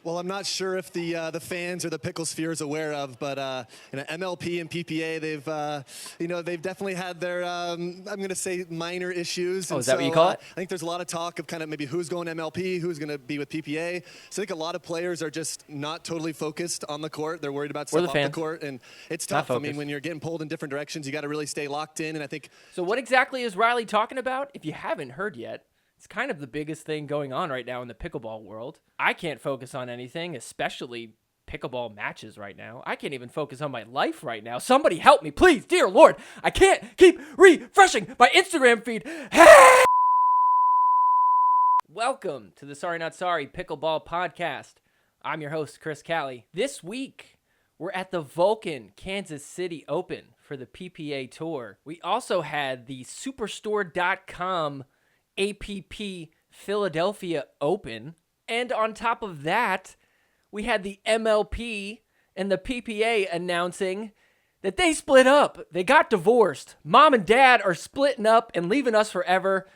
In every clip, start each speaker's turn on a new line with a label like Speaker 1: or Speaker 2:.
Speaker 1: Well, I'm not sure if the fans or the Pickle sphere is aware of, but MLP and PPA, they've definitely had their I'm going to say minor issues.
Speaker 2: Oh, is that what you call it?
Speaker 1: I think there's a lot of talk of kind of maybe who's going MLP, who's going to be with PPA. So I think a lot of players are just not totally focused on the court. They're worried about stuff off the court, and it's tough. I mean, when you're getting pulled in different directions, you got to really stay locked in. And I think.
Speaker 2: So what exactly is Riley talking about? If you haven't heard yet. It's kind of the biggest thing going on right now in the pickleball world. I can't focus on anything, especially pickleball matches right now. I can't even focus on my life right now. Somebody help me, please, dear Lord. I can't keep refreshing my Instagram feed. Welcome to the Sorry Not Sorry Pickleball Podcast. I'm your host, Chris Calley. This week, we're at the Vulcan Kansas City Open for the PPA Tour. We also had the Superstore.com APP Philadelphia Open. And on top of that, we had the MLP and the PPA announcing that they split up. They got divorced. Mom and dad are splitting up and leaving us forever.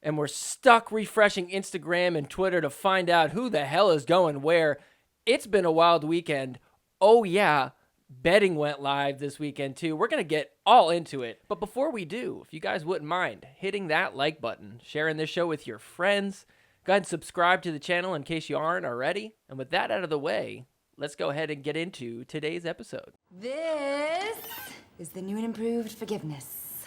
Speaker 2: And we're stuck refreshing Instagram and Twitter to find out who the hell is going where. It's been a wild weekend. Oh yeah, betting went live this weekend too. We're going to get all into it. But before we do, if you guys wouldn't mind hitting that like button, sharing this show with your friends, go ahead and subscribe to the channel in case you aren't already. And with that out of the way, let's go ahead and get into today's episode.
Speaker 3: This is the new and improved forgiveness.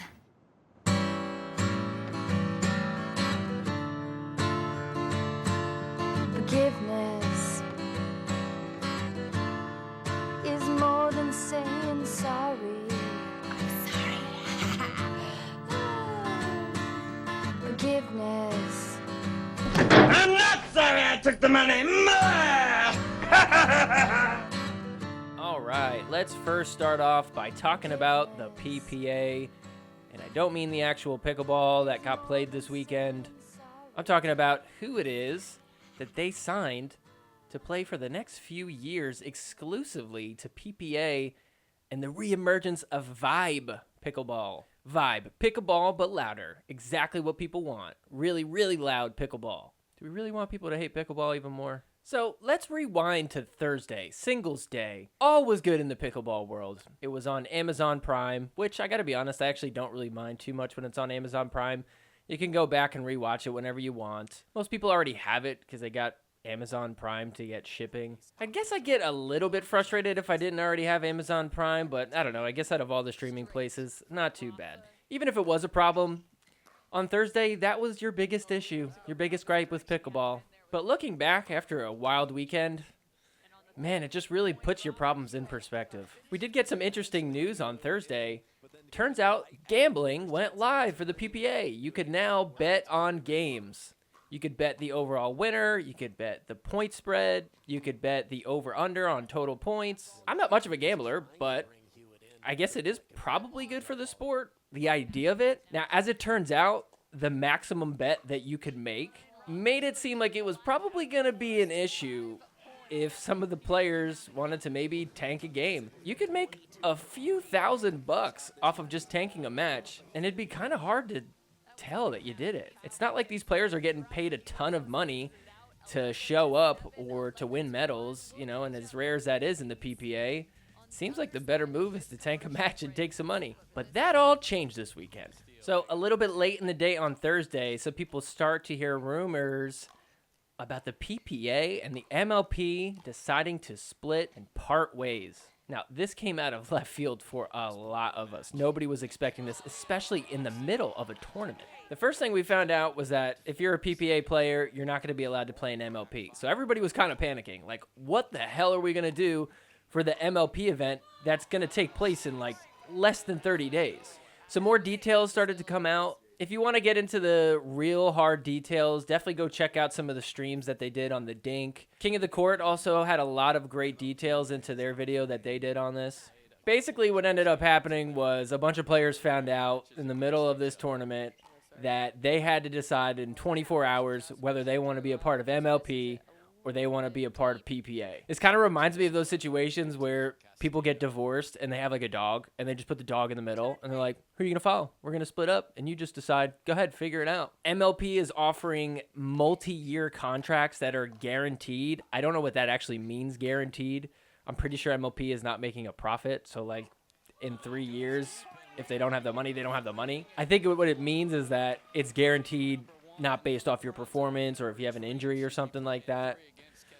Speaker 3: Forgiveness is more than saying sorry. I'm sorry. Forgiveness.
Speaker 4: I'm not sorry I took the money.
Speaker 2: All right, let's first start off by talking about the PPA. And I don't mean the actual pickleball that got played this weekend. I'm talking about who it is that they signed to play for the next few years exclusively to PPA and the reemergence of Vibe Pickleball. Vibe, pickleball, but louder. Exactly what people want. Really, really loud pickleball. Do we really want people to hate pickleball even more? So let's rewind to Thursday, Singles Day. All was good in the pickleball world. It was on Amazon Prime, which I gotta be honest, I actually don't really mind too much when it's on Amazon Prime. You can go back and rewatch it whenever you want. Most people already have it because they got Amazon Prime to get shipping. I guess I get a little bit frustrated if I didn't already have Amazon Prime, but I don't know. I guess out of all the streaming places, not too bad. Even if it was a problem, on Thursday, that was your biggest issue, your biggest gripe with pickleball. But looking back after a wild weekend, man, it just really puts your problems in perspective. We did get some interesting news on Thursday. Turns out gambling went live for the PPA. You could now bet on games. You could bet the overall winner. You could bet the point spread. You could bet the over-under on total points. I'm not much of a gambler, but I guess it is probably good for the sport, the idea of it. Now, as it turns out, the maximum bet that you could make made it seem like it was probably going to be an issue if some of the players wanted to maybe tank a game. You could make a few $1,000s off of just tanking a match, and it'd be kind of hard to tell that you did it. It's not like these players are getting paid a ton of money to show up or to win medals, and as rare as that is in the PPA, it seems like the better move is to tank a match and take some money. But that all changed this weekend. So a little bit late in the day on Thursday, some people start to hear rumors about the PPA and the MLP deciding to split and part ways. Now, this came out of left field for a lot of us. Nobody was expecting this, especially in the middle of a tournament. The first thing we found out was that if you're a PPA player, you're not going to be allowed to play an MLP. So everybody was kind of panicking. Like, what the hell are we going to do for the MLP event that's going to take place in like less than 30 days? Some more details started to come out. If you want to get into the real hard details, definitely go check out some of the streams that they did on the Dink. King of the Court also had a lot of great details into their video that they did on this. Basically, what ended up happening was a bunch of players found out in the middle of this tournament that they had to decide in 24 hours whether they want to be a part of MLP or they want to be a part of PPA. This kind of reminds me of those situations where people get divorced and they have like a dog and they just put the dog in the middle and they're like, who are you going to follow? We're going to split up, and you just decide, go ahead, figure it out. MLP is offering multi-year contracts that are guaranteed. I don't know what that actually means, guaranteed. I'm pretty sure MLP is not making a profit. So like in 3 years, if they don't have the money, they don't have the money. I think what it means is that it's guaranteed, not based off your performance or if you have an injury or something like that.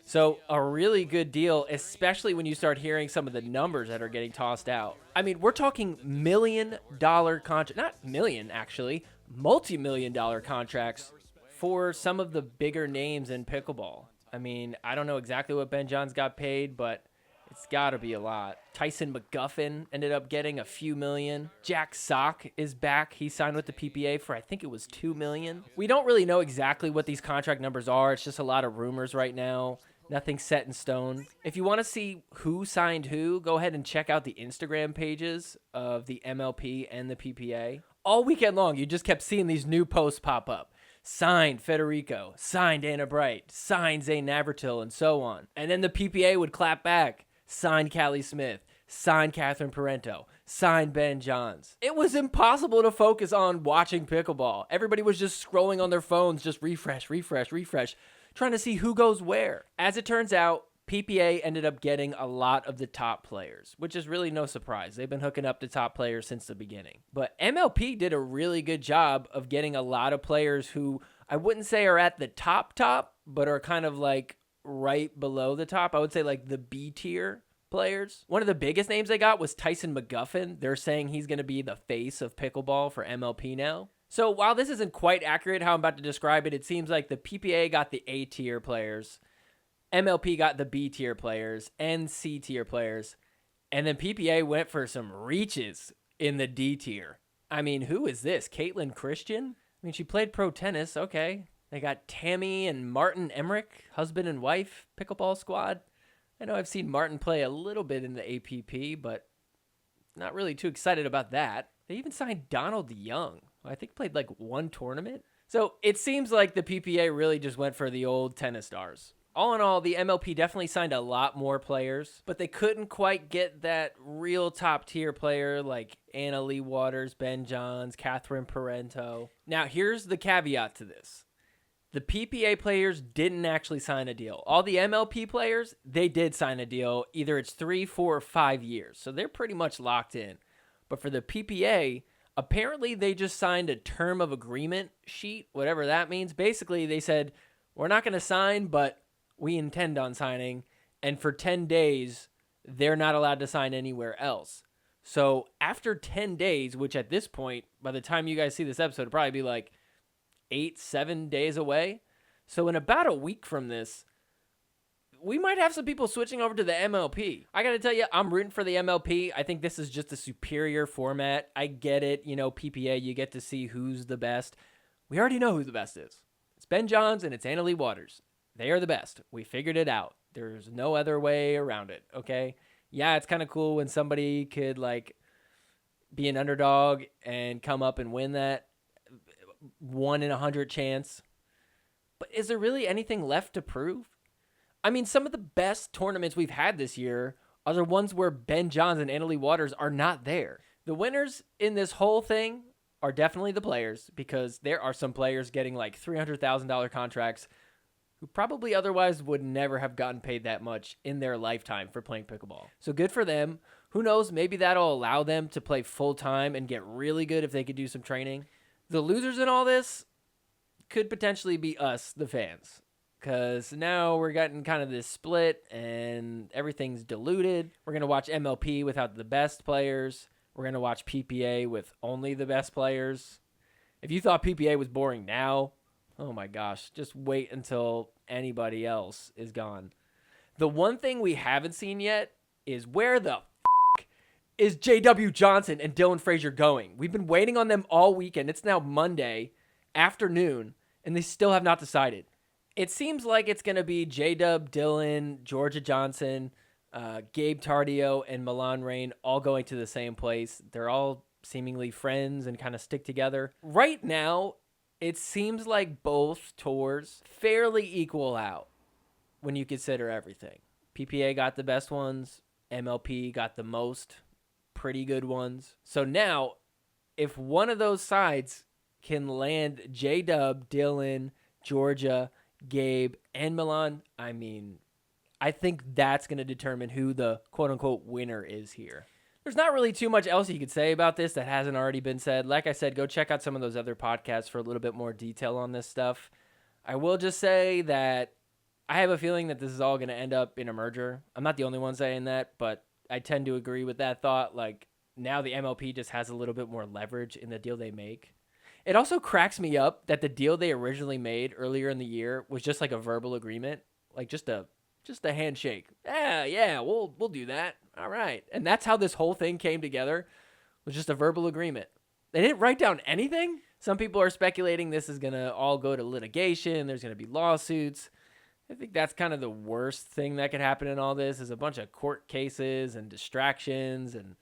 Speaker 2: So a really good deal, especially when you start hearing some of the numbers that are getting tossed out. I mean, we're talking $1 million contract, not million actually, multi-million-dollar contracts for some of the bigger names in pickleball. I mean, I don't know exactly what Ben Johns got paid, but it's got to be a lot. Tyson McGuffin ended up getting a few million. Jack Sock is back. He signed with the PPA for, I think it was $2 million. We don't really know exactly what these contract numbers are. It's just a lot of rumors right now. Nothing set in stone. If you want to see who signed who, go ahead and check out the Instagram pages of the MLP and the PPA. All weekend long, you just kept seeing these new posts pop up. Signed Federico, signed Anna Bright, signed Zane Navratil, and so on. And then the PPA would clap back. Signed Callie Smith, signed Catherine Parento, signed Ben Johns. It was impossible to focus on watching pickleball. Everybody was just scrolling on their phones, just refresh, trying to see who goes where. As it turns out, PPA ended up getting a lot of the top players, which is really no surprise. They've been hooking up the top players since the beginning. But MLP did a really good job of getting a lot of players who I wouldn't say are at the top, but are kind of like right below the top. I would say like the B tier players. One of the biggest names they got was Tyson McGuffin. They're saying he's going to be the face of pickleball for MLP now. So while this isn't quite accurate how I'm about to describe it, it seems like the PPA got the A tier players, MLP got the B tier players and C tier players, and then PPA went for some reaches in the D tier. I mean, who is this? Caitlin Christian? I mean, she played pro tennis. Okay. They got Tammy and Martin Emmerich, husband and wife, pickleball squad. I know I've seen Martin play a little bit in the APP, but not really too excited about that. They even signed Donald Young, who I think played like one tournament. So it seems like the PPA really just went for the old tennis stars. All in all, the MLP definitely signed a lot more players, but they couldn't quite get that real top tier player like Anna Lee Waters, Ben Johns, Catherine Parento. Now, here's the caveat to this. The PPA players didn't actually sign a deal. All the MLP players, they did sign a deal. Either it's 3, 4, or 5 years. So they're pretty much locked in. But for the PPA, apparently they just signed a term of agreement sheet, whatever that means. Basically, they said, we're not going to sign, but we intend on signing. And for 10 days, they're not allowed to sign anywhere else. So after 10 days, which at this point, by the time you guys see this episode, it'll probably be like 8-7 days away. So in about a week from this, we might have some people switching over to the MLP. I got to tell you, I'm rooting for the MLP. I think this is just a superior format. I get it. You know, PPA, you get to see who's the best. We already know who the best is. It's Ben Johns and it's Anna Lee Waters. They are the best. We figured it out. There's no other way around it, okay? Yeah, it's kind of cool when somebody could, like, be an underdog and come up and win that 1 in 100 chance. But is there really anything left to prove? I mean, some of the best tournaments we've had this year are the ones where Ben Johns and Anna Lee Waters are not there. The winners in this whole thing are definitely the players, because there are some players getting like $300,000 contracts who probably otherwise would never have gotten paid that much in their lifetime for playing pickleball. So good for them. Who knows, maybe that'll allow them to play full-time and get really good if they could do some training. The losers in all this could potentially be us, the fans, because now we're getting kind of this split and everything's diluted. We're going to watch MLP without the best players. We're going to watch PPA with only the best players. If you thought PPA was boring now, oh my gosh, just wait until anybody else is gone. The one thing we haven't seen yet is where the is J.W. Johnson and Dylan Frazier going? We've been waiting on them all weekend. It's now Monday afternoon, and they still have not decided. It seems like it's going to be J-Dub, Dylan, Georgia Johnson, Gabe Tardio, and Milan Rain all going to the same place. They're all seemingly friends and kind of stick together. Right now, it seems like both tours fairly equal out. when you consider everything. PPA got the best ones. MLP got the most pretty good ones. So now, if one of those sides can land J-Dub, Dylan, Georgia, Gabe, and Milan, I mean, I think that's going to determine who the quote-unquote winner is here. There's not really too much else you could say about this that hasn't already been said. Like I said, go check out some of those other podcasts for a little bit more detail on this stuff. I will just say that I have a feeling that this is all going to end up in a merger. I'm not the only one saying that, but I tend to agree with that thought. Like, now the MLP just has a little bit more leverage in the deal they make. It also cracks me up that the deal they originally made earlier in the year was just like a verbal agreement, like just a handshake. Yeah, we'll do that. All right. And that's how this whole thing came together, was just a verbal agreement. They didn't write down anything. Some people are speculating this is going to all go to litigation. There's going to be lawsuits. I think that's kind of the worst thing that could happen in all this, is a bunch of court cases and distractions. And,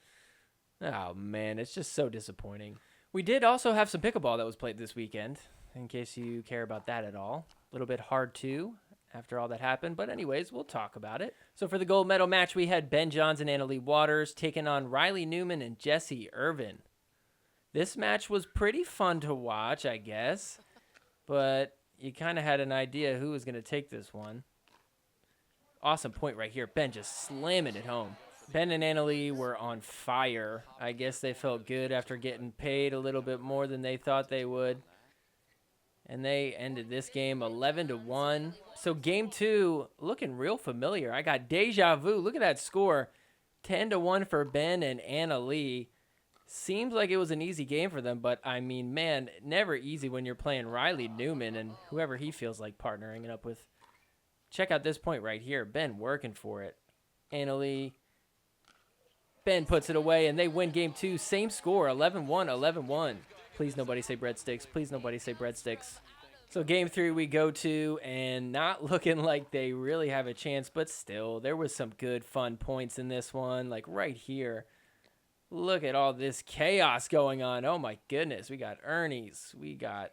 Speaker 2: oh, man, it's just so disappointing. We did also have some pickleball that was played this weekend, in case you care about that at all. A little bit hard, too, after all that happened. But anyways, we'll talk about it. So for the gold medal match, we had Ben Johns and Annalie Waters taking on Riley Newman and Jesse Irvin. This match was pretty fun to watch, I guess, but you kind of had an idea who was going to take this one. Awesome point right here. Ben just slamming it home. Ben and Annalie were on fire. I guess they felt good after getting paid a little bit more than they thought they would. And they ended this game 11-1. So game 2, looking real familiar. I got deja vu. Look at that score. 10-1 for Ben and Annalie. Seems like it was an easy game for them, but I mean, man, never easy when you're playing Riley Newman and whoever he feels like partnering it up with. Check out this point right here. Ben working for it. Annalie. Ben puts it away, and they win game 2. Same score, 11-1, 11-1. Please nobody say breadsticks. Please nobody say breadsticks. So game 3 we go to, and not looking like they really have a chance, but still, there was some good, fun points in this one, like right here. Look at all this chaos going on. Oh, my goodness. We got Ernie's. We got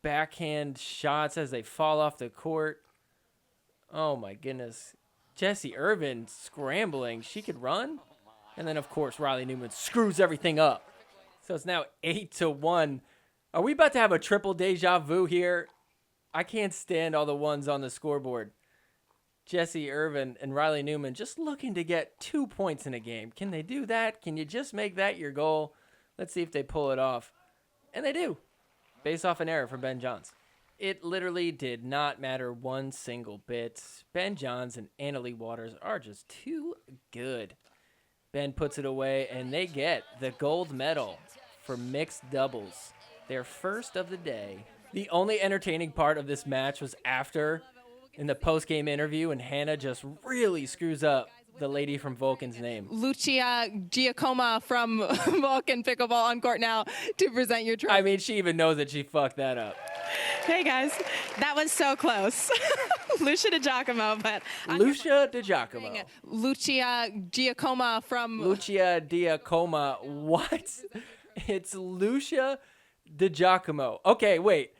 Speaker 2: backhand shots as they fall off the court. Oh, my goodness. Jesse Irvin scrambling. She could run. And then, of course, Riley Newman screws everything up. So it's now 8-1. Are we about to have a triple deja vu here? I can't stand all the ones on the scoreboard. Jesse Irvin and Riley Newman just looking to get 2 points in a game. Can they do that? Can you just make that your goal? Let's see if they pull it off. And they do, based off an error from Ben Johns. It literally did not matter one single bit. Ben Johns and Annalie Waters are just too good. Ben puts it away, and they get the gold medal for mixed doubles, their first of the day. The only entertaining part of this match was after, in the post-game interview, and Hannah just really screws up the lady from Vulcan's name.
Speaker 5: Lucia Giacomo from Vulcan Pickleball on court now to present your trophy.
Speaker 2: I mean, she even knows that she fucked that up.
Speaker 5: Hey, guys. That was so close. Lucia Giacomo, but...
Speaker 2: Lucia Giacomo.
Speaker 5: Lucia Giacomo from...
Speaker 2: Lucia Giacomo. What? It's Lucia Giacomo. Okay, wait.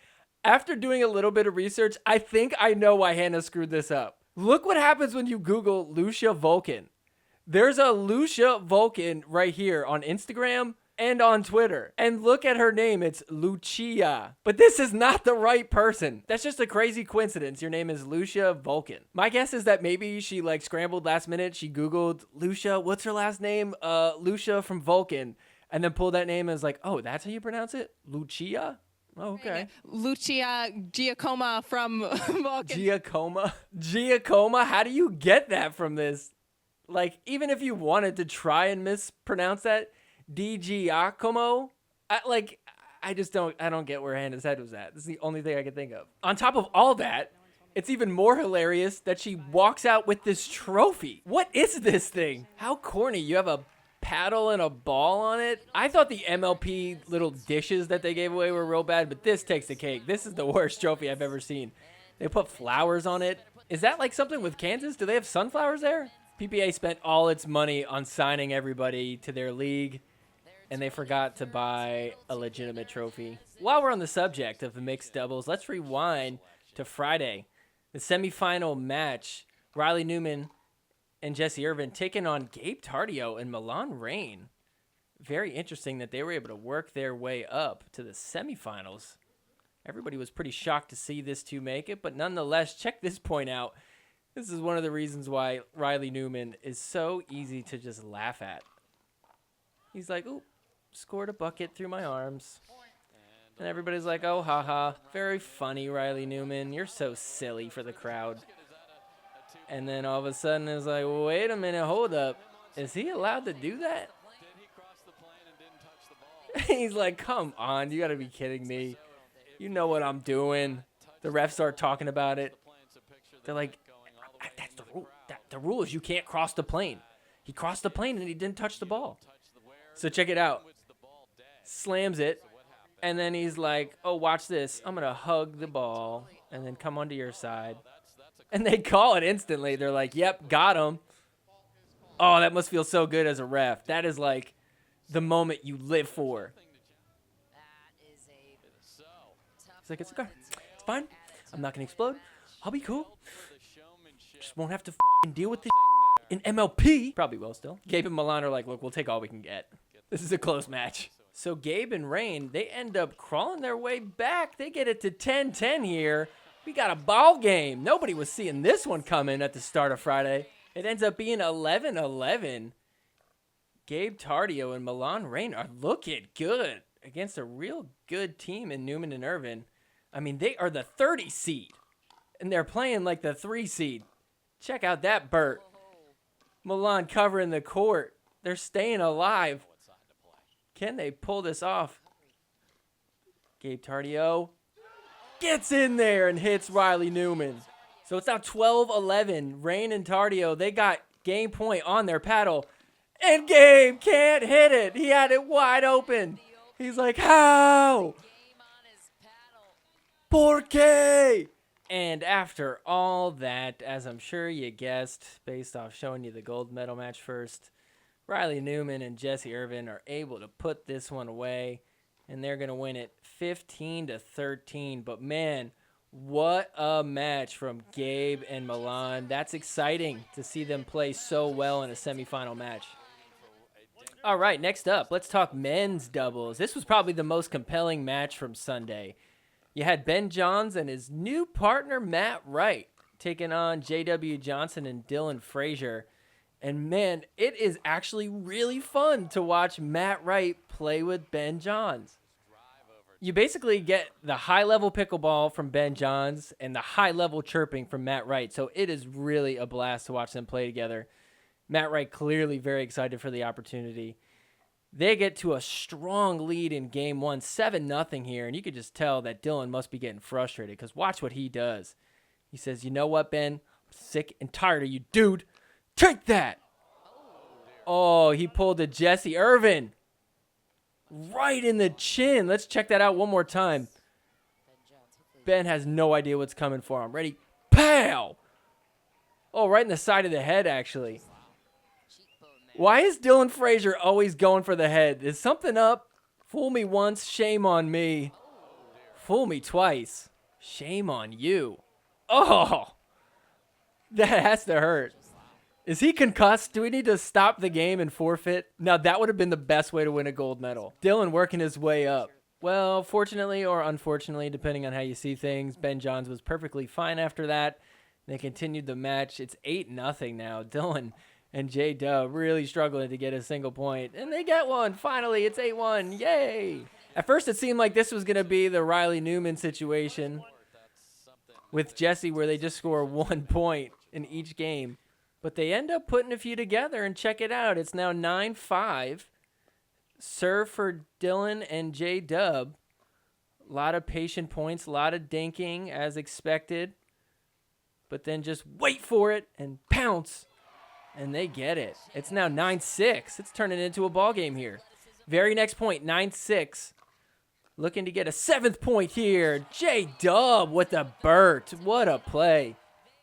Speaker 2: After doing a little bit of research, I think I know why Hannah screwed this up. Look what happens when you Google Lucia Vulcan. There's a Lucia Vulcan right here on Instagram and on Twitter. And look at her name. It's Lucia. But this is not the right person. That's just a crazy coincidence. Your name is Lucia Vulcan. My guess is that maybe she like scrambled last minute. She Googled Lucia. What's her last name? Lucia from Vulcan. And then pulled that name and was like, oh, that's how you pronounce it? Lucia? Oh, okay.
Speaker 5: Lucia Giacomo from Vulcan.
Speaker 2: Giacomo? How do you get that from this? Like, even if you wanted to try and mispronounce that, Di Giacomo? I don't get where Hannah's head was at. This is the only thing I can think of. On top of all that, it's even more hilarious that she walks out with this trophy. What is this thing? How corny. You have a paddle and a ball on it. I thought the MLP little dishes that they gave away were real bad, but this takes the cake. This is the worst trophy I've ever seen. They put flowers on it. Is that like something with Kansas? Do they have sunflowers there? PPA spent all its money on signing everybody to their league, and they forgot to buy a legitimate trophy. While we're on the subject of the mixed doubles, let's rewind to Friday. The semifinal match, Riley Newman and Jesse Irvin taking on Gabe Tardio and Milan Rain. Very interesting that they were able to work their way up to the semifinals. Everybody was pretty shocked to see this two make it, but nonetheless, check this point out. This is one of the reasons why Riley Newman is so easy to just laugh at. He's like, ooh, scored a bucket through my arms. And everybody's like, oh, haha, very funny, Riley Newman. You're so silly for the crowd. And then all of a sudden it's like, wait a minute, hold up. Is he allowed to do that? He's like, come on, you got to be kidding me. You know what I'm doing. The refs start talking about it. They're like, that's the rule. The rule is you can't cross the plane. He crossed the plane and he didn't touch the ball. So check it out. Slams it. And then he's like, oh, watch this. I'm going to hug the ball and then come onto your side. And they call it instantly. They're like, yep, got him. Oh, that must feel so good as a ref. That is like the moment you live for. It's like, it's okay. It's fine. I'm not going to explode. I'll be cool. Just won't have to deal with this in MLP. Probably will still. Gabe and Milan are like, look, we'll take all we can get. This is a close match. So Gabe and Rain, they end up crawling their way back. They get it to 10-10 here. We got a ball game. Nobody was seeing this one coming at the start of Friday. It ends up being 11-11. Gabe Tardio and Milan Rain are looking good against a real good team in Newman and Irvin. I mean, they are the 30 seed, and they're playing like the 3 seed. Check out that Burt. Milan covering the court. They're staying alive. Can they pull this off? Gabe Tardio gets in there and hits Riley Newman. So it's now 12-11. Rain and Tardio, they got game point on their paddle. And Gabe can't hit it. He had it wide open. He's like, how? ¿Por qué? And after all that, as I'm sure you guessed, based off showing you the gold medal match first, Riley Newman and Jesse Irvin are able to put this one away, and they're going to win it 15-13. But man, what a match from Gabe and Milan. That's exciting to see them play so well in a semifinal match. All right, next up, let's talk men's doubles. This was probably the most compelling match from Sunday. You had Ben Johns and his new partner, Matt Wright, taking on J.W. Johnson and Dylan Frazier. And man, it is actually really fun to watch Matt Wright play with Ben Johns. You basically get the high-level pickleball from Ben Johns and the high-level chirping from Matt Wright. So it is really a blast to watch them play together. Matt Wright clearly very excited for the opportunity. They get to a strong lead in game one, 7-0 here, and you could just tell that Dylan must be getting frustrated because watch what he does. He says, you know what, Ben? I'm sick and tired of you, dude. Take that! Oh, he pulled a Jesse Irvin right in the chin. Let's check that out one more time. Ben has no idea what's coming for him. Ready? Pow! Oh, right in the side of the head, actually. Why is Dylan Frazier always going for the head? Is something up? Fool me once, shame on me. Fool me twice, shame on you. Oh, that has to hurt. Is he concussed? Do we need to stop the game and forfeit? Now, that would have been the best way to win a gold medal. Dylan working his way up. Well, fortunately or unfortunately, depending on how you see things, Ben Johns was perfectly fine after that. They continued the match. It's 8-0 now. Dylan and J-Dub really struggling to get a single point. And they get one. Finally, it's 8-1. Yay! At first, it seemed like this was going to be the Riley Newman situation with Jesse where they just score 1 point in each game. But they end up putting a few together, and check it out. It's now 9-5. Serve for Dylan and J-Dub. A lot of patient points, a lot of dinking as expected. But then just wait for it and pounce. And they get it. It's now 9-6. It's turning into a ball game here. Very next point, 9-6. Looking to get a 7th point here. J-Dub with a Burt. What a play.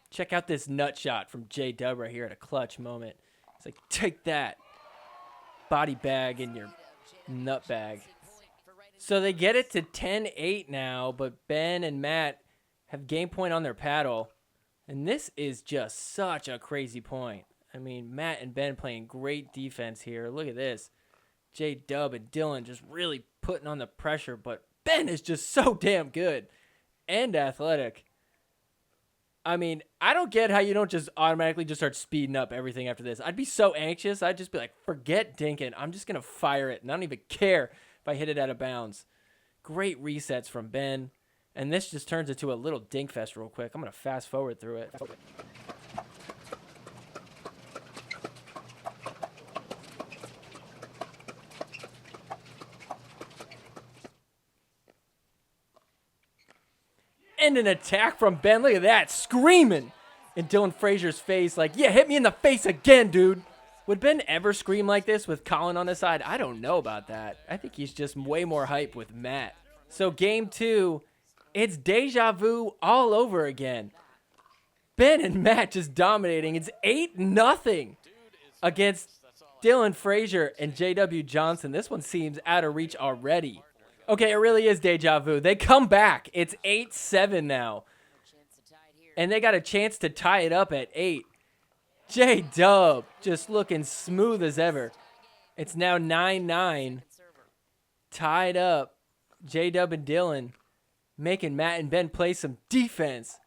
Speaker 2: Check out this nut shot from J-Dub right here at a clutch moment. It's like, take that. Body bag in your nut bag. So they get it to 10-8 now, but Ben and Matt have game point on their paddle. And this is just such a crazy point. I mean, Matt and Ben playing great defense here. Look at this. J-Dub and Dylan just really putting on the pressure, but Ben is just so damn good and athletic. I mean, I don't get how you don't just automatically just start speeding up everything after this. I'd be so anxious. I'd just be like, forget dinking. I'm just going to fire it, and I don't even care if I hit it out of bounds. Great resets from Ben. And this just turns into a little dink fest real quick. I'm going to fast forward through it. And an attack from Ben. Look at that. Screaming in Dylan Frazier's face like, yeah, hit me in the face again, dude. Would Ben ever scream like this with Colin on his side? I don't know about that. I think he's just way more hype with Matt. So game 2, it's deja vu all over again. Ben and Matt just dominating. It's 8-0 against Dylan Frazier and J.W. Johnson. This one seems out of reach already. Okay, it really is deja vu. They come back. It's 8-7 now. And they got a chance to tie it up at 8. J-Dub just looking smooth as ever. It's now 9-9. Tied up. J-Dub and Dylan making Matt and Ben play some defense.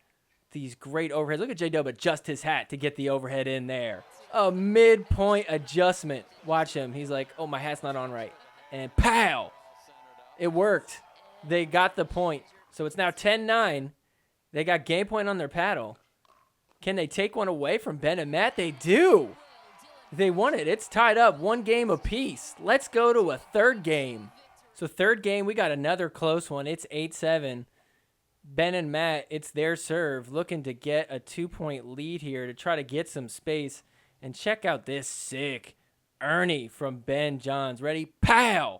Speaker 2: These great overheads. Look at J-Dub adjust his hat to get the overhead in there. A midpoint adjustment. Watch him. He's like, oh, my hat's not on right. And pow! It worked. They got the point. So it's now 10-9. They got game point on their paddle. Can they take one away from Ben and Matt? They do. They won it. It's tied up 1 game apiece. Let's go to a third game. So third game, we got another close one. It's 8-7. Ben and Matt, it's their serve. Looking to get a 2-point lead here to try to get some space. And check out this sick Ernie from Ben Johns. Ready? Pow!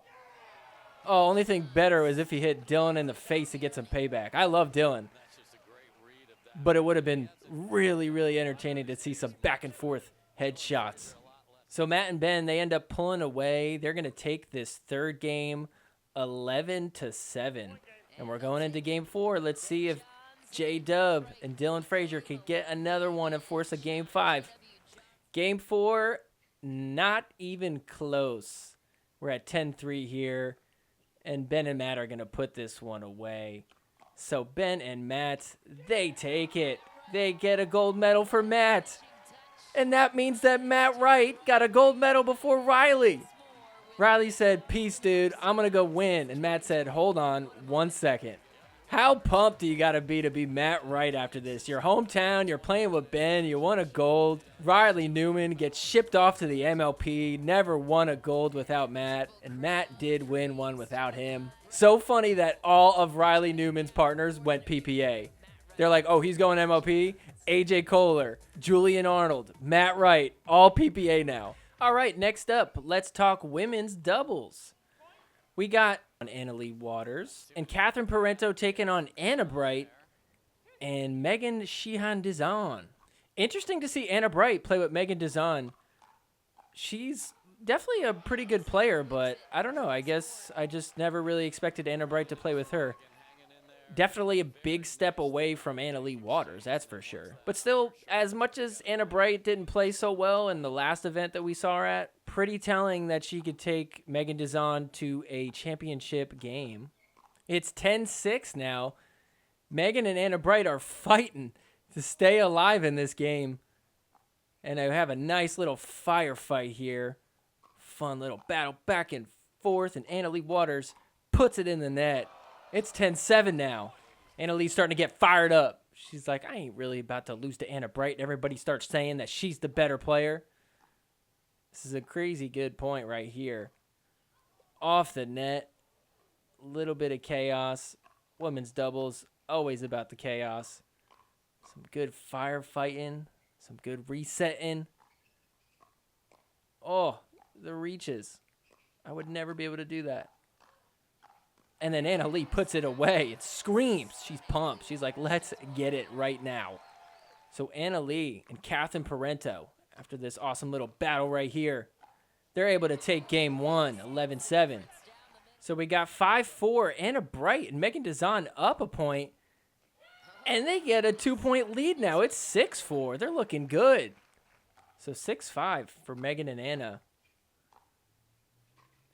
Speaker 2: Oh, only thing better is if he hit Dylan in the face to get some payback. I love Dylan. But it would have been really, really entertaining to see some back and forth headshots. So Matt and Ben, they end up pulling away. They're going to take this third game 11-7. And we're going into game 4. Let's see if J-Dub and Dylan Frazier can get another one and force a game 5. Game 4, not even close. We're at 10-3 here. And Ben and Matt are going to put this one away. So Ben and Matt, they take it. They get a gold medal for Matt. And that means that Matt Wright got a gold medal before Riley. Riley said, peace, dude. I'm going to go win. And Matt said, hold on 1 second. How pumped do you got to be Matt Wright after this? Your hometown, you're playing with Ben, you won a gold. Riley Newman gets shipped off to the MLP, never won a gold without Matt, and Matt did win one without him. So funny that all of Riley Newman's partners went PPA. They're like, oh, he's going MLP? AJ Kohler, Julian Arnold, Matt Wright, all PPA now. All right, next up, let's talk women's doubles. We got Anna Lee Waters and Catherine Parento taking on Anna Bright and Megan Sheehan-Dizon. Interesting to see Anna Bright play with Megan Dizon. She's definitely a pretty good player, but I don't know. I guess I just never really expected Anna Bright to play with her. Definitely a big step away from Anna Lee Waters, that's for sure. But still, as much as Anna Bright didn't play so well in the last event that we saw her at, pretty telling that she could take Megan Dizon to a championship game. It's 10-6 now. Megan and Anna Bright are fighting to stay alive in this game. And I have a nice little firefight here. Fun little battle back and forth, and Anna Lee Waters puts it in the net. It's 10-7 now. Anna Lee's starting to get fired up. She's like, I ain't really about to lose to Anna Bright. And everybody starts saying that she's the better player. This is a crazy good point right here. Off the net. Little bit of chaos. Women's doubles, always about the chaos. Some good firefighting. Some good resetting. Oh, the reaches. I would never be able to do that. And then Anna Lee puts it away. It screams. She's pumped. She's like, let's get it right now. So Anna Lee and Catherine Parento, after this awesome little battle right here, they're able to take game 1, 11-7. So we got 5-4. Anna Bright and Megan Dizon up a point. And they get a 2-point lead now. It's 6-4. They're looking good. So 6-5 for Megan and Anna.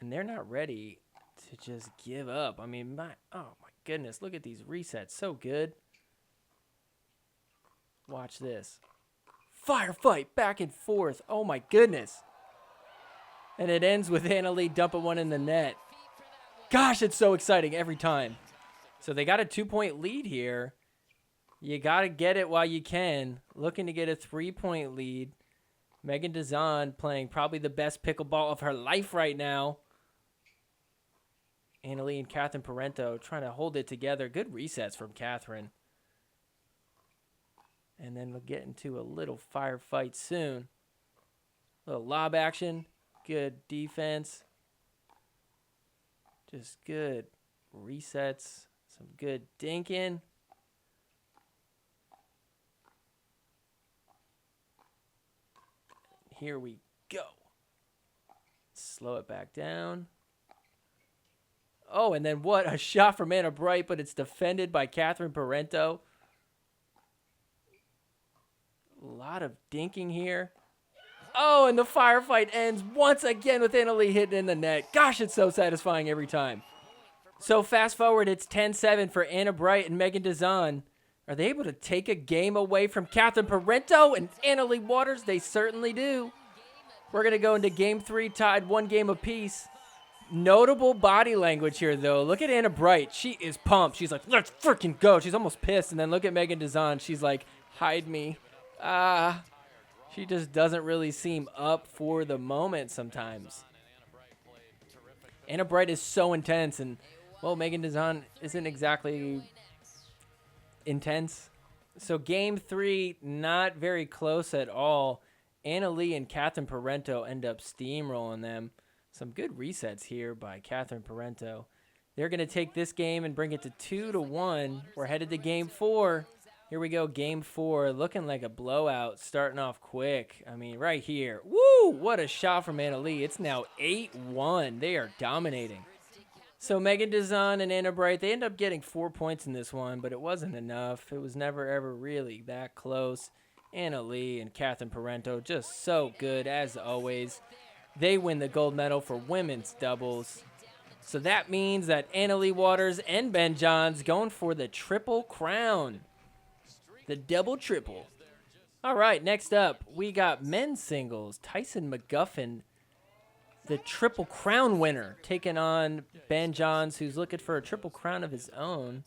Speaker 2: And they're not ready to just give up. I mean, oh my goodness. Look at these resets. So good. Watch this. Firefight back and forth. Oh my goodness. And it ends with Anna Lee dumping one in the net. Gosh, it's so exciting every time. So they got a 2-point lead here. You got to get it while you can. Looking to get a 3-point lead. Megan Dazan playing probably the best pickleball of her life right now. Anna Lee and Catherine Parento trying to hold it together. Good resets from Catherine. And then we'll get into a little firefight soon. A little lob action. Good defense. Just good resets. Some good dinking. Here we go. Slow it back down. Oh, and then what? A shot from Anna Bright, but it's defended by Catherine Parento. A lot of dinking here. Oh, and the firefight ends once again with Anna Lee hitting in the net. Gosh, it's so satisfying every time. So fast forward, it's 10-7 for Anna Bright and Megan Dazan. Are they able to take a game away from Catherine Parento and Anna Lee Waters? They certainly do. We're going to go into game 3, tied 1 game apiece. Notable body language here, though. Look at Anna Bright. She is pumped. She's like, let's freaking go. She's almost pissed. And then look at Megan Dazan. She's like, hide me. She just doesn't really seem up for the moment sometimes. Anna Bright is so intense, and, well, Megan Dazan isn't exactly intense. So game 3, not very close at all. Anna Lee and Catherine Parento end up steamrolling them. Some good resets here by Catherine Parento. They're going to take this game and bring it to 2-1. We're headed to game 4. Here we go, game 4. Looking like a blowout, starting off quick. I mean, right here. Woo! What a shot from Anna Lee. It's now 8-1. They are dominating. So Megan Dazan and Anna Bright, they end up getting 4 points in this one, but it wasn't enough. It was never, ever really that close. Anna Lee and Catherine Parento, just so good, as always. They win the gold medal for women's doubles. So that means that Anna Lee Waters and Ben Johns going for the triple crown. The double triple. All right, next up, we got men's singles. Tyson McGuffin, the triple crown winner, taking on Ben Johns, who's looking for a triple crown of his own.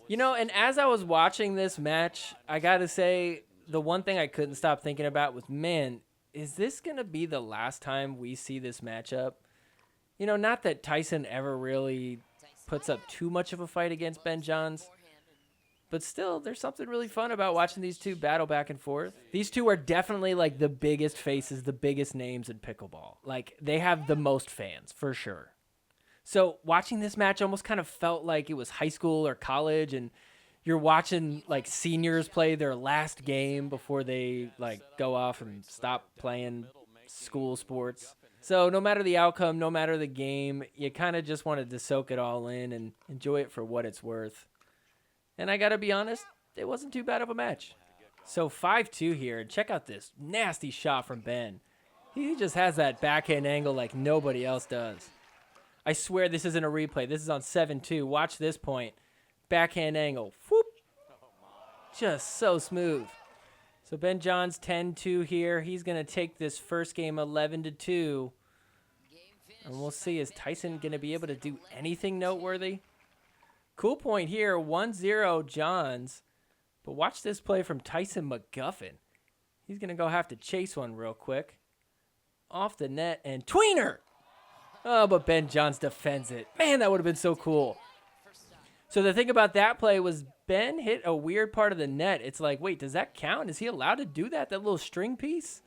Speaker 2: You know, and as I was watching this match, I got to say, the one thing I couldn't stop thinking about was, man, is this going to be the last time we see this matchup? You know, not that Tyson ever really puts up too much of a fight against Ben Johns, but still, there's something really fun about watching these two battle back and forth. These two are definitely like the biggest faces, the biggest names in pickleball. Like, they have the most fans, for sure. So watching this match almost kind of felt like it was high school or college, and you're watching like seniors play their last game before they like go off and stop playing school sports. So no matter the outcome, no matter the game, you kind of just wanted to soak it all in and enjoy it for what it's worth. And I got to be honest, it wasn't too bad of a match. So 5-2 here, and check out this nasty shot from Ben. He just has that backhand angle like nobody else does. I swear this isn't a replay. This is on 7-2. Watch this point. Backhand angle. Whoop. Just so smooth. So Ben Johns 10-2 here. He's going to take this first game 11-2. And we'll see, is Tyson going to be able to do anything noteworthy? Cool point here, 1-0 Johns. But watch this play from Tyson McGuffin. He's going to go have to chase one real quick. Off the net and tweener. Oh, but Ben Johns defends it. Man, that would have been so cool. So the thing about that play was Ben hit a weird part of the net. It's like, wait, does that count? Is he allowed to do that little string piece?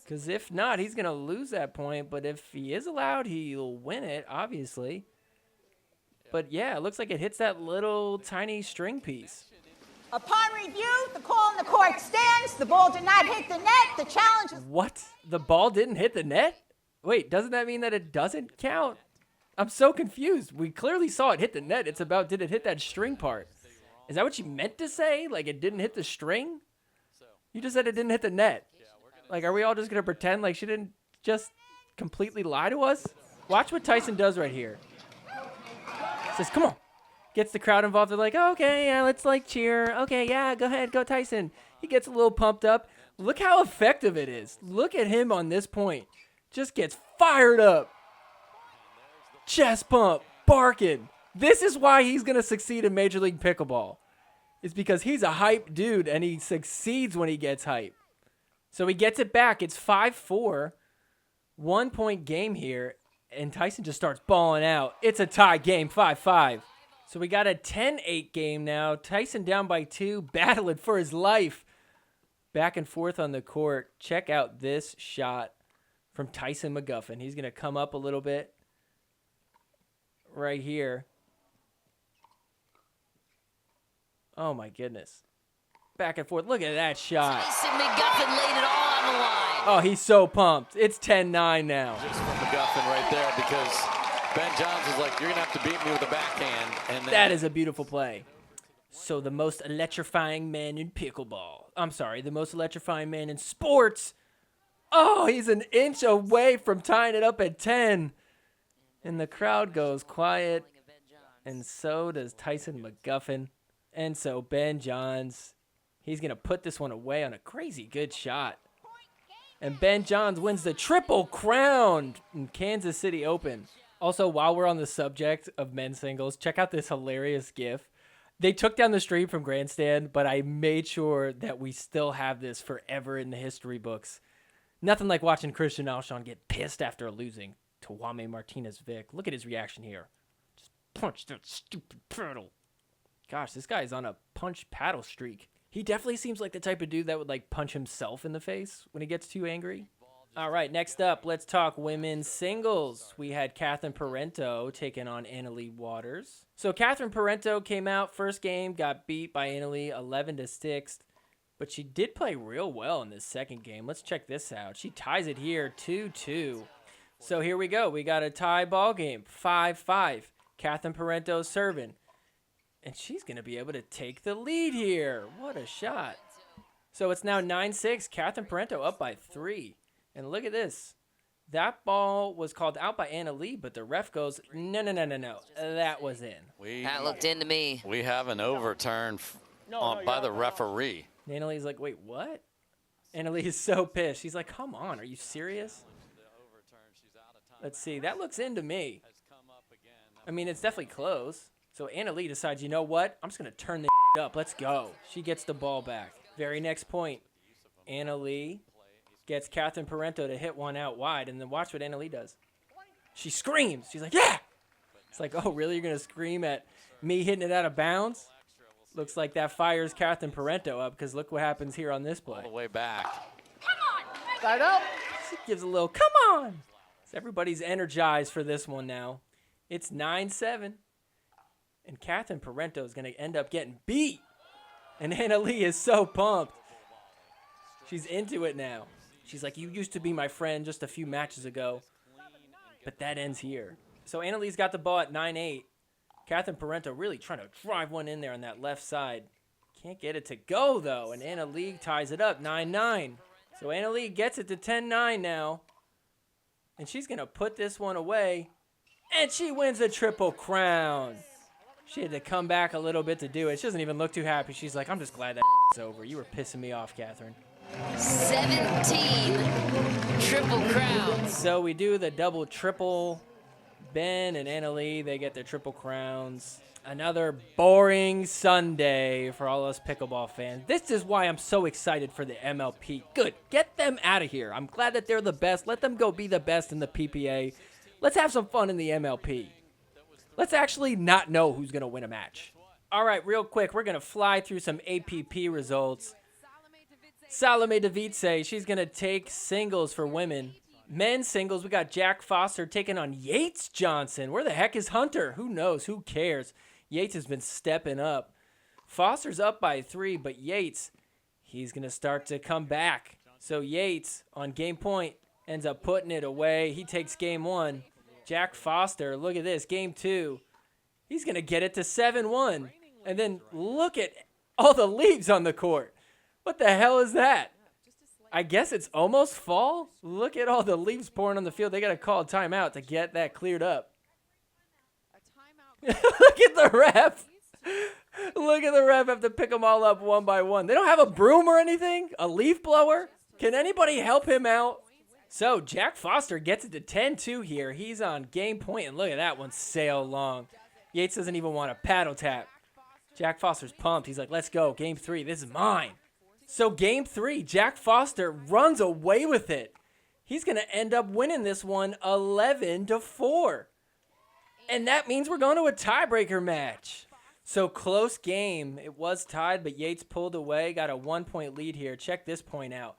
Speaker 2: Because if not, he's going to lose that point. But if he is allowed, he'll win it, obviously. But yeah, it looks like it hits that little tiny string piece.
Speaker 6: Upon review, the call on the court stands. The ball did not hit the net. The challenge is...
Speaker 2: What? The ball didn't hit the net? Wait, doesn't that mean that it doesn't count? I'm so confused. We clearly saw it hit the net. It's about, did it hit that string part? Is that what you meant to say? Like it didn't hit the string? You just said it didn't hit the net. Like, are we all just going to pretend like she didn't just completely lie to us? Watch what Tyson does right here. Says, come on. Gets the crowd involved. They're like, oh, okay, yeah, let's like cheer. Okay, yeah, go ahead, go Tyson. He gets a little pumped up. Look how effective it is. Look at him on this point. Just gets fired up. Chest pump, barking. This is why he's going to succeed in Major League Pickleball. It's because he's a hype dude, and he succeeds when he gets hype. So he gets it back. It's 5-4. 1 point game here, and Tyson just starts balling out. It's a tie game, 5-5. So we got a 10-8 game now. Tyson down by 2, battling for his life. Back and forth on the court. Check out this shot from Tyson McGuffin. He's going to come up a little bit right here. Oh, my goodness. Back and forth. Look at that shot.
Speaker 7: Tyson McGuffin laid it all on the line.
Speaker 2: Oh, he's so pumped. It's 10-9 now.
Speaker 8: Just from McGuffin right there because Ben Johns is like, you're going to have to beat me with a backhand. And
Speaker 2: that is a beautiful play. So the most electrifying man in pickleball. I'm sorry, the most electrifying man in sports. Oh, he's an inch away from tying it up at 10. And the crowd goes quiet. And so does Tyson McGuffin. And so Ben Johns, he's going to put this one away on a crazy good shot. And Ben Johns wins the Triple Crown in Kansas City Open. Also, while we're on the subject of men's singles, check out this hilarious GIF. They took down the stream from Grandstand, but I made sure that we still have this forever in the history books. Nothing like watching Christian Alshon get pissed after losing to Wame Martinez-Vic. Look at his reaction here. Just punch that stupid paddle. Gosh, this guy is on a punch paddle streak. He definitely seems like the type of dude that would like punch himself in the face when he gets too angry. All right, next up, let's talk women's singles. We had Catherine Parento taking on Annalie Waters. So Catherine Parento came out first game, got beat by Annalie 11-6, but she did play real well in this second game. Let's check this out. She ties it here 2-2. So here we go. We got a tie ball game, 5-5. Catherine Parento serving. And she's going to be able to take the lead here. What a shot. So it's now 9-6. Catherine Parento up by 3. And look at this. That ball was called out by Annalie, but the ref goes, no. That was in.
Speaker 7: That looked in to me.
Speaker 8: We have an overturn by the referee.
Speaker 2: And Annalie's like, wait, what? Annalie is so pissed. She's like, come on, are you serious? Let's see. That looks in to me. I mean, it's definitely close. So Annalie decides, you know what? I'm just going to turn this up. Let's go. She gets the ball back. Very next point. Annalie gets Catherine Parento to hit one out wide, and then watch what Annalie does. She screams. She's like, yeah! It's like, oh, really? You're going to scream at me hitting it out of bounds? Looks like that fires Catherine Parento up, because look what happens here on this play.
Speaker 8: All the way back.
Speaker 2: Side up. She gives a little, come on! So everybody's energized for this one now. It's 9-7. And Catherine Parento is going to end up getting beat. And Annalie is so pumped. She's into it now. She's like, you used to be my friend just a few matches ago. But that ends here. So Annalie's got the ball at 9-8. Catherine Parento really trying to drive one in there on that left side. Can't get it to go, though. And Annalie ties it up 9-9. So Annalie gets it to 10-9 now. And she's going to put this one away. And she wins the Triple Crown. She had to come back a little bit to do it. She doesn't even look too happy. She's like, I'm just glad that over. You were pissing me off, Catherine.
Speaker 7: 17 Triple Crowns.
Speaker 2: So we do the double triple. Ben and Annalie, they get their Triple Crowns. Another boring Sunday for all us pickleball fans. This is why I'm so excited for the MLP. Good. Get them out of here. I'm glad that they're the best. Let them go be the best in the PPA. Let's have some fun in the MLP. Let's actually not know who's going to win a match. All right, real quick, we're going to fly through some APP results. Salome Davice, she's going to take singles for women. Men's singles, we got Jack Foster taking on Yates Johnson. Where the heck is Hunter? Who knows? Who cares? Yates has been stepping up. Foster's up by 3, but Yates, he's going to start to come back. So Yates, on game point, ends up putting it away. He takes game 1. Jack Foster, look at this, game 2. He's going to get it to 7-1. And then look at all the leaves on the court. What the hell is that? I guess it's almost fall. Look at all the leaves pouring on the field. They got to call a timeout to get that cleared up. Look at the ref. Look at the ref have to pick them all up one by one. They don't have a broom or anything? A leaf blower? Can anybody help him out? So Jack Foster gets it to 10-2 here. He's on game point, and look at that one sail long. Yates doesn't even want a paddle tap. Jack Foster's pumped. He's like, let's go. Game 3. This is mine. So game 3, Jack Foster runs away with it. He's going to end up winning this one 11-4. And that means we're going to a tiebreaker match. So close game. It was tied, but Yates pulled away. Got a 1-point lead here. Check this point out.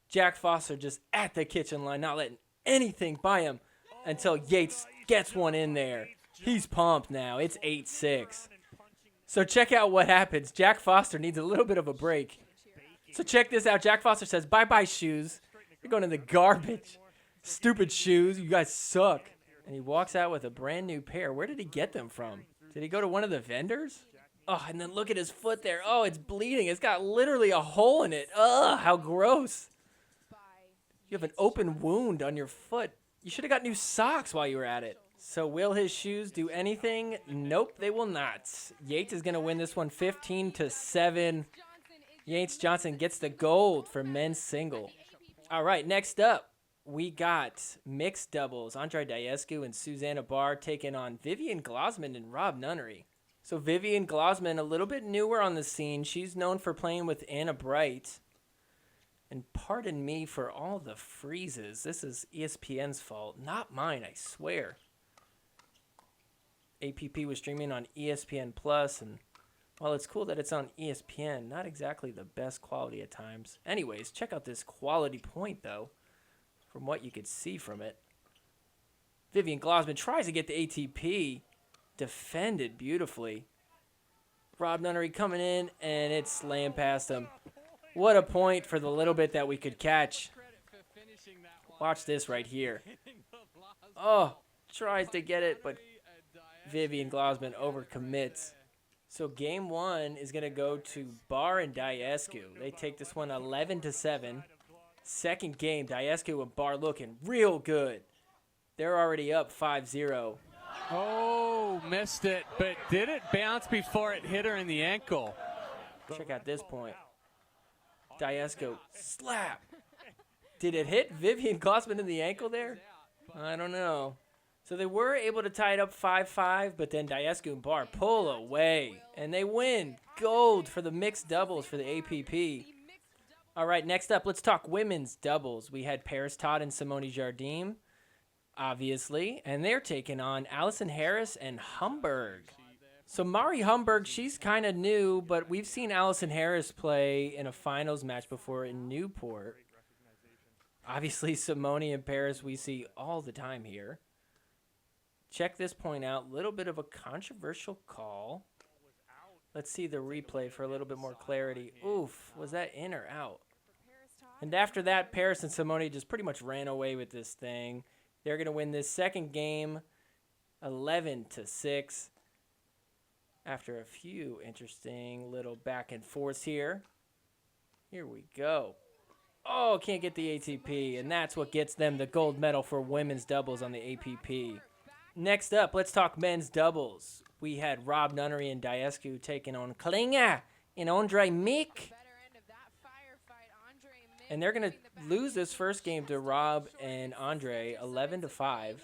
Speaker 2: Jack Foster just at the kitchen line, not letting anything by him until Yates gets one in there. He's pumped now. It's 8-6. So check out what happens. Jack Foster needs a little bit of a break. So check this out. Jack Foster says, bye-bye, shoes. You're going in the garbage. Stupid shoes. You guys suck. And he walks out with a brand new pair. Where did he get them from? Did he go to one of the vendors? Oh, and then look at his foot there. Oh, it's bleeding. It's got literally a hole in it. Ugh, how gross. You have an open wound on your foot. You should have got new socks while you were at it. So will his shoes do anything? Nope, they will not. Yates is going to win this one 15-7. Yates Johnson gets the gold for men's single. All right, next up, we got mixed doubles. Andre Diescu and Susanna Barr taking on Vivian Glosman and Rob Nunnery. So Vivian Glosman, a little bit newer on the scene. She's known for playing with Anna Bright. And pardon me for all the freezes. This is ESPN's fault, not mine, I swear. APP was streaming on ESPN Plus, and while it's cool that it's on ESPN, not exactly the best quality at times. Anyways, check out this quality point, though, from what you could see from it. Vivian Glosman tries to get the ATP, defended beautifully. Rob Nunnery coming in, and it's slammed past him. What a point for the little bit that we could catch. Watch this right here. Oh, tries to get it, but Vivian Glosman overcommits. So game 1 is going to go to Barr and Diescu. They take this one 11-7. Second game, Diescu and Barr looking real good. They're already up 5-0.
Speaker 9: Oh, missed it, but did it bounce before it hit her in the ankle?
Speaker 2: Check out this point. Diescu, slap. Did it hit Vivian Glosman in the ankle there? I don't know. So they were able to tie it up 5-5, but then Diescu and Barr pull away, and they win. Gold for the mixed doubles for the APP. All right, next up, let's talk women's doubles. We had Paris Todd and Simone Jardim, obviously, and they're taking on Allison Harris and Humberg. So Mari Humberg, she's kind of new, but we've seen Allison Harris play in a finals match before in Newport. Obviously, Simone and Paris we see all the time here. Check this point out. Little bit of a controversial call. Let's see the replay for a little bit more clarity. Oof, was that in or out? And after that, Paris and Simone just pretty much ran away with this thing. They're going to win this second game 11-6. After a few interesting little back and forths here. Here we go. Oh, can't get the ATP, and that's what gets them the gold medal for women's doubles on the APP. Next up, let's talk men's doubles. We had Rob Nunnery and Diescu taking on Klinger and Andre Meek. And they're going to lose this first game to Rob and Andre 11-5.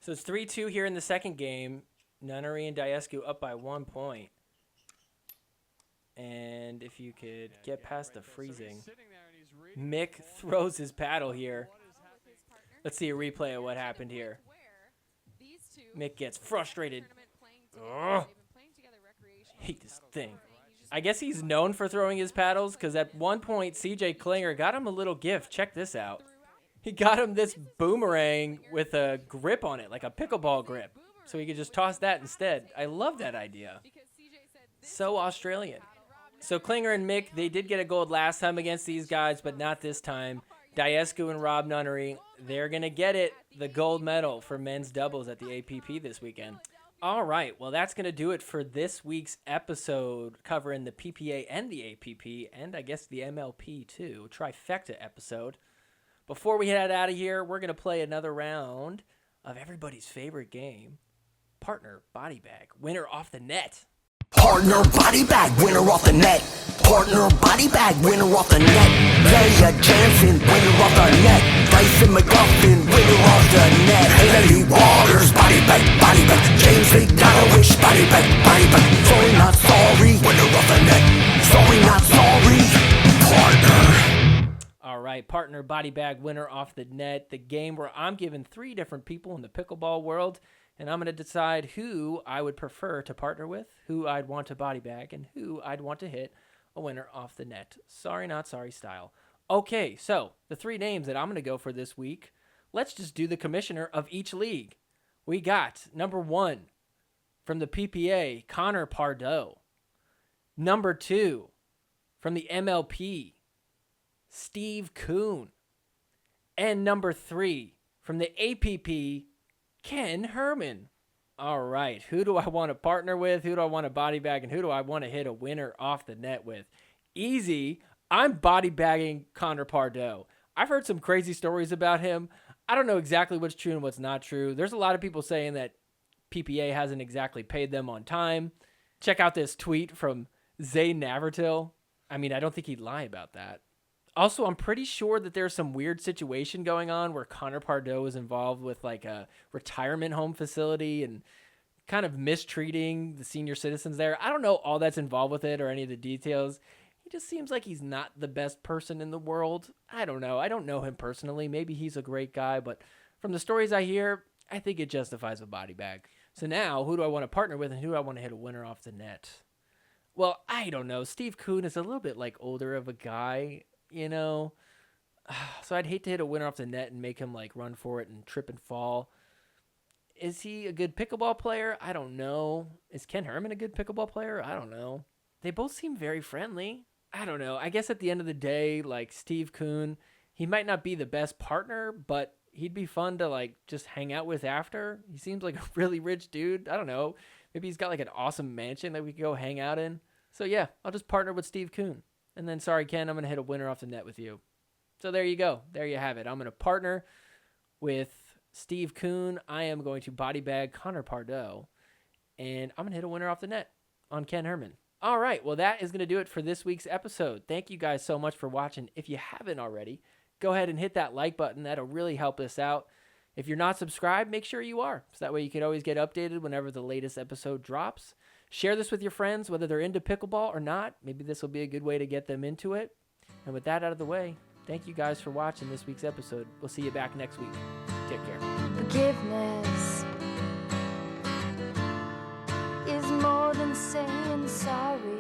Speaker 2: So it's 3-2 here in the second game. Nunnery and Diescu up by 1 point. And if you could get past the freezing. Mick throws his paddle here. Let's see a replay of what happened here. Mick gets frustrated. Ugh. Hate this thing. I guess he's known for throwing his paddles because at one point CJ Klinger got him a little gift. Check this out. He got him this boomerang with a grip on it, like a pickleball grip. So he could just toss that instead. I love that idea. So Australian. So Klinger and Mick, they did get a gold last time against these guys, but not this time. Diescu and Rob Nunnery, they're going to get it, the gold medal for men's doubles at the APP this weekend. All right, well, that's going to do it for this week's episode covering the PPA and the APP, and I guess the MLP too, trifecta episode. Before we head out of here, we're going to play another round of everybody's favorite game, Partner Body Bag, winner off the net.
Speaker 10: Partner Body Bag, winner off the net. Partner Body Bag, winner off the net. Leia Jansen, winner off the net. Dyson McGuffin, winner off the net. Haley Waters, Body Bag, Body Bag. James McDonald-ish, Body Bag, Body Bag. Sorry not sorry, winner off the net. Sorry not sorry, partner.
Speaker 2: All right, Partner Body Bag, winner off the net. The game where I'm giving 3 different people in the pickleball world, and I'm going to decide who I would prefer to partner with, who I'd want to body bag, and who I'd want to hit a winner off the net. Sorry, not sorry style. Okay, so the 3 names that I'm going to go for this week, let's just do the commissioner of each league. We got number 1 from the PPA, Connor Pardo. Number 2 from the MLP, Steve Kuhn. And number 3 from the APP, Ken Herman. All right, who do I want to partner with? Who do I want to body bag? And who do I want to hit a winner off the net with? Easy. I'm body bagging Connor Pardo. I've heard some crazy stories about him. I don't know exactly what's true and what's not true. There's a lot of people saying that PPA hasn't exactly paid them on time. Check out this tweet from Zay Navertil. I mean, I don't think he'd lie about that. Also, I'm pretty sure that there's some weird situation going on where Connor Pardo is involved with like a retirement home facility and kind of mistreating the senior citizens there. I don't know all that's involved with it or any of the details. He just seems like he's not the best person in the world. I don't know. I don't know him personally. Maybe he's a great guy, but from the stories I hear, I think it justifies a body bag. So now, who do I want to partner with and who do I want to hit a winner off the net? Well, I don't know. Steve Kuhn is a little bit like older of a guy, you know, so I'd hate to hit a winner off the net and make him like run for it and trip and fall. Is he a good pickleball player? I don't know. Is Ken Herman a good pickleball player? I don't know. They both seem very friendly. I don't know. I guess at the end of the day, like Steve Kuhn, he might not be the best partner, but he'd be fun to like just hang out with after. He seems like a really rich dude. I don't know. Maybe he's got like an awesome mansion that we could go hang out in. So yeah, I'll just partner with Steve Kuhn. And then, sorry, Ken, I'm going to hit a winner off the net with you. So there you go. There you have it. I'm going to partner with Steve Kuhn. I am going to body bag Connor Pardo. And I'm going to hit a winner off the net on Ken Herman. All right. Well, that is going to do it for this week's episode. Thank you guys so much for watching. If you haven't already, go ahead and hit that like button. That'll really help us out. If you're not subscribed, make sure you are. So that way you can always get updated whenever the latest episode drops. Share this with your friends, whether they're into pickleball or not. Maybe this will be a good way to get them into it. And with that out of the way, thank you guys for watching this week's episode. We'll see you back next week. Take care.
Speaker 3: Forgiveness is more than saying sorry.